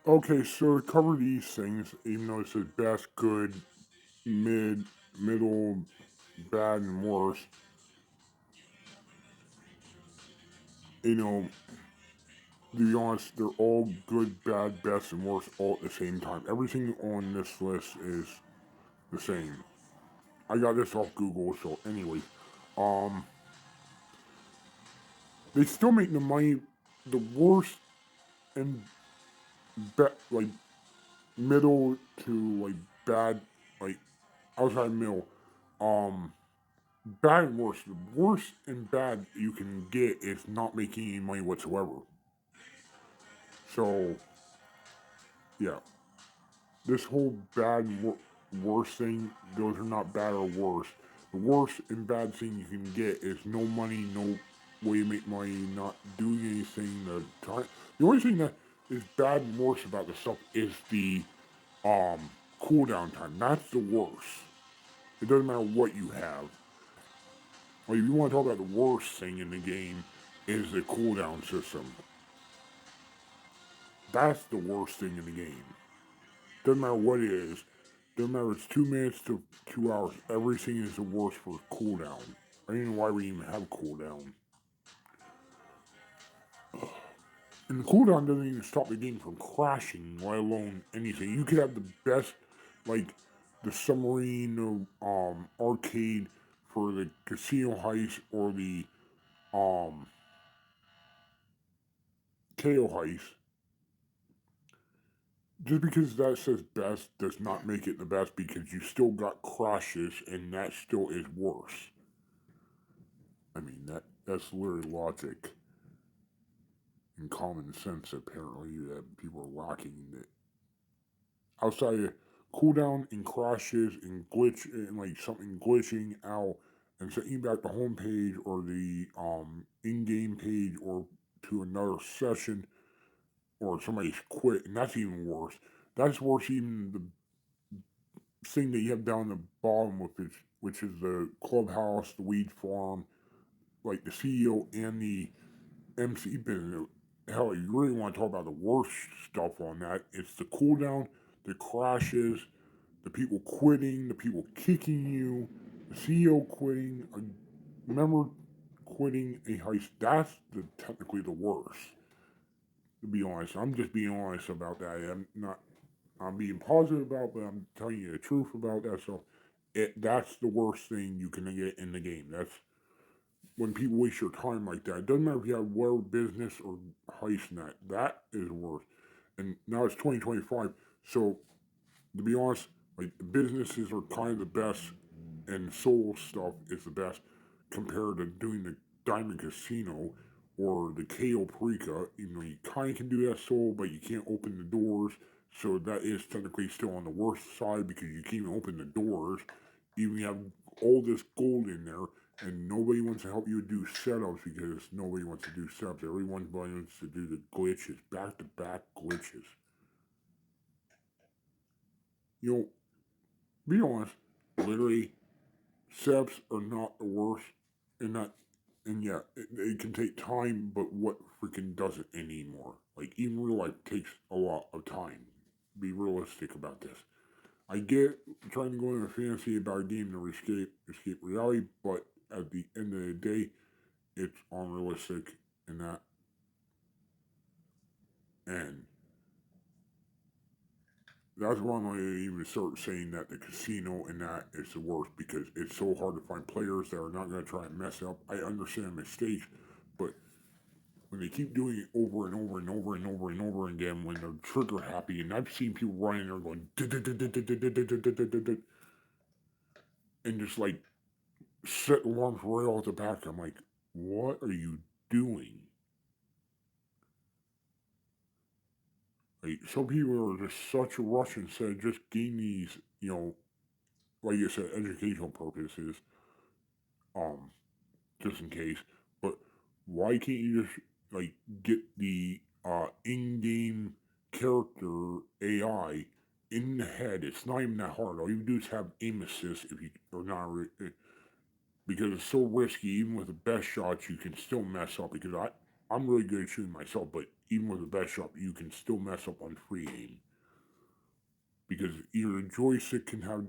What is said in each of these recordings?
Okay, so to cover these things, even though it says best, good, mid, middle, bad, and worse, you know, to be honest, they're all good, bad, best, and worst all at the same time. Everything on this list is the same. I got this off Google, so anyway, um, they still make the money. The worst and like middle to like bad, like outside middle, um, bad and worse. The worst and bad you can get is not making any money whatsoever. So yeah, this whole bad and worse thing, those are not bad or worse. The worst and bad thing you can get is no money, no way to make money, not doing anything. The only thing that is bad and worse about this stuff is the um cooldown time. That's the worst. It doesn't matter what you have. Like if you want to talk about the worst thing in the game is the cooldown system. That's the worst thing in the game. Doesn't matter what it is. Doesn't matter if it's 2 minutes to 2 hours. Everything is the worst for cooldown. I don't even know why we even have cooldown. And the cooldown doesn't even stop the game from crashing, let alone anything. You could have the best, like the submarine arcade for the casino heist or the um KO heist. Just because that says best does not make it the best because you still got crashes and that still is worse. I mean that's literally logic and common sense apparently that people are lacking in it. Outside of cooldown and crashes and glitch and like something glitching out and sending you back to home page or the in-game page or to another session or somebody's quit and that's even worse. That's worse even the thing that you have down the bottom which is the clubhouse, the weed farm, like the CEO and the MC business. Hell, you really want to talk about the worst stuff on that? It's the cooldown, the crashes, the people quitting, the people kicking you, the CEO quitting, a member quitting a heist. That's technically the worst. To be honest, I'm just being honest about that. I'm being positive about, but I'm telling you the truth about that. So, that's the worst thing you can get in the game. That's when people waste your time like that. It doesn't matter if you have where business or heist net. That is worse. And now it's 2025. So to be honest, like businesses are kind of the best, and soul stuff is the best compared to doing the Diamond Casino or the KO Perica. You know, you kind of can do that soul, but you can't open the doors. So that is technically still on the worst side because you can't even open the doors. Even you have all this gold in there, and nobody wants to help you do setups because nobody wants to do setups. Everyone wants to do the glitches, back to back glitches. You know, be honest, literally, setups are not the worst, and that, and yeah, it can take time, but what freaking does it anymore? Like even real life takes a lot of time. Be realistic about this. I get trying to go into a fantasy about a game to escape reality, but at the end of the day, it's unrealistic in that end. That's one way to even start saying that the casino and that is the worst because it's so hard to find players that are not going to try and mess up. I understand mistakes, but when they keep doing it over and over and over and over and over again, when they're trigger happy, and I've seen people running there going and just like set alarms right off the back. I'm like, what are you doing? Like some people are just such a rush instead of just gain these, like you said, educational purposes. Um, just in case. But why can't you just like get the in-game character AI in the head? It's not even that hard. All you do is have aim assist if you are not because it's so risky. Even with the best shots, you can still mess up. Because I'm really good at shooting myself, but even with the best shop, you can still mess up on free aim. Because either the joystick can have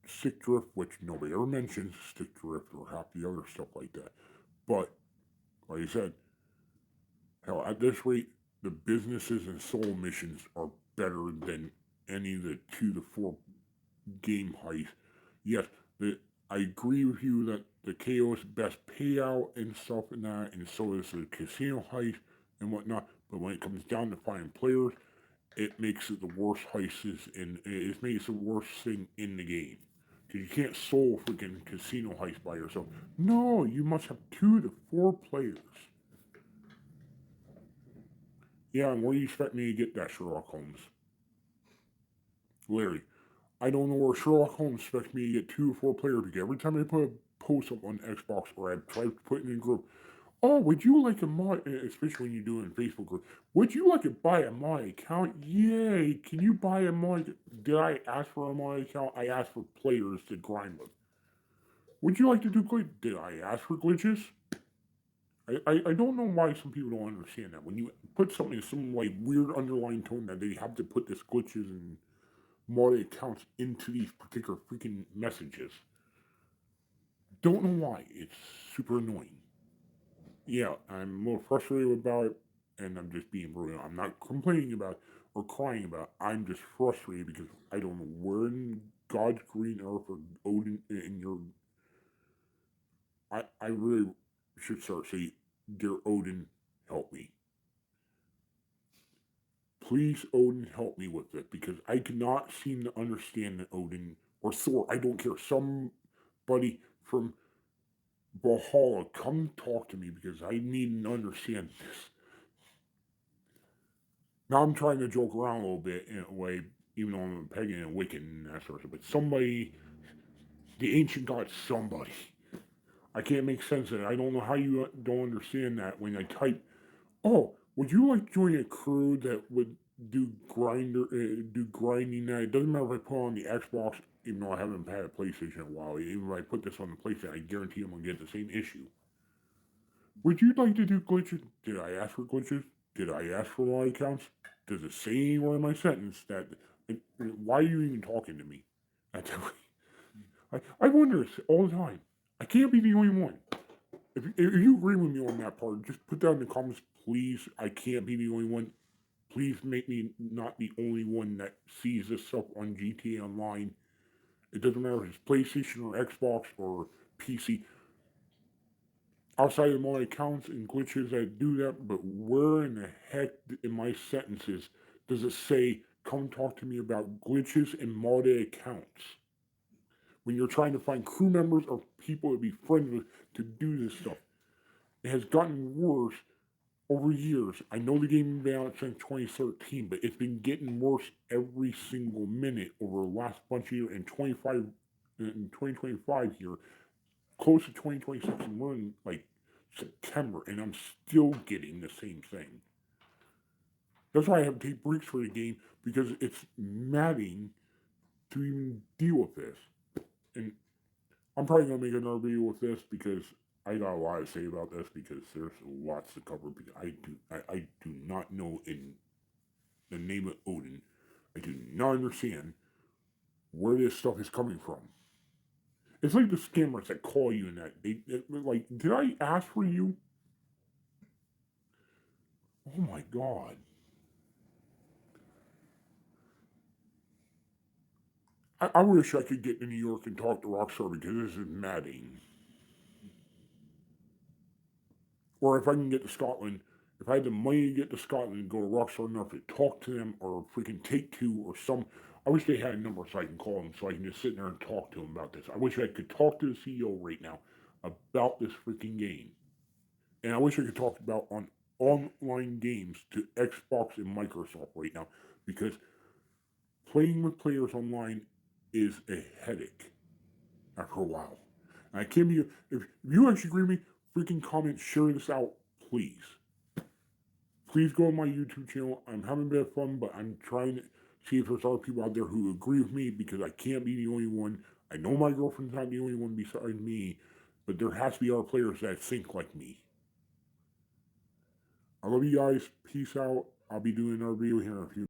stick drift, which nobody ever mentions stick drift or half the other stuff like that. But, like I said, hell, at this rate, the businesses and solo missions are better than any of the 2 to 4 game heists. Yes, I agree with you that the KO is best payout and stuff and that, and so is the casino heist and whatnot. But when it comes down to finding players, it makes it the worst heists it makes the worst thing in the game. Because you can't solo freaking casino heist by yourself. No, you must have 2 to 4 players. Yeah, and where do you expect me to get that, Sherlock Holmes? Larry, I don't know where Sherlock Holmes expects me to get 2 or 4 players because every time I put a post up on Xbox or I try to put it in a group, oh, would you like a mod, especially when you do it in Facebook group, would you like to buy a mod account? Yay, can you buy a mod? Did I ask for a mod account? I asked for players to grind with. Would you like to do glitches? Did I ask for glitches? I don't know why some people don't understand that. When you put something in some like weird underlying tone that they have to put this glitches and mod accounts into these particular freaking messages. Don't know why. It's super annoying. Yeah, I'm more frustrated about it, and I'm just being brutal. I'm not complaining about it or crying about it. I'm just frustrated because I don't know where in God's green earth or Odin in your. I really should start saying, dear Odin, help me. Please, Odin, help me with it because I cannot seem to understand that Odin or Thor. I don't care. Somebody from Valhalla, come talk to me because I need to understand this. Now I'm trying to joke around a little bit in a way, even though I'm a pagan and Wiccan and that sort of stuff. But somebody, the ancient gods, somebody. I can't make sense of it. I don't know how you don't understand that when I type, oh, would you like to join a crew that would do grinding? That it doesn't matter if I put on the Xbox, even though I haven't had a PlayStation in a while. Even if I put this on the PlayStation, I guarantee I'm gonna get the same issue. Would you like to do glitches? Did I ask for glitches? Did I ask for my accounts? Does it say anywhere in my sentence that? Why are you even talking to me? I wonder this all the time. I can't be the only one. If you agree with me on that part, just put that in the comments, please. I can't be the only one. Please make me not the only one that sees this stuff on GTA Online. It doesn't matter if it's PlayStation or Xbox or PC. Outside of my accounts and glitches that do that, but where in the heck in my sentences does it say, come talk to me about glitches and modded accounts? When you're trying to find crew members or people to be friends with to do this stuff. It has gotten worse over years. I know the game has been out since 2013, but it's been getting worse every single minute over the last bunch of years. In 2025 here, close to 2026, and we're in like September, and I'm still getting the same thing. That's why I have to take breaks for the game because it's maddening to even deal with this. And I'm probably gonna make another video with this because I got a lot to say about this because there's lots to cover. Because I do not know in the name of Odin, I do not understand where this stuff is coming from. It's like the scammers that call you and that they like, did I ask for you? Oh my god. I wish I could get to New York and talk to Rockstar because this is maddening. Or if I can get to Scotland, if I had the money to get to Scotland and go to Rockstar enough to talk to them or freaking Take-Two or some, I wish they had a number so I can call them so I can just sit there and talk to them about this. I wish I could talk to the CEO right now about this freaking game. And I wish I could talk about on online games to Xbox and Microsoft right now because playing with players online is a headache after a while. And I can't be, if you actually agree with me, freaking comment, share this out, please. Please go on my YouTube channel. I'm having a bit of fun, but I'm trying to see if there's other people out there who agree with me because I can't be the only one. I know my girlfriend's not the only one besides me, but there has to be other players that think like me. I love you guys. Peace out. I'll be doing our review here in a few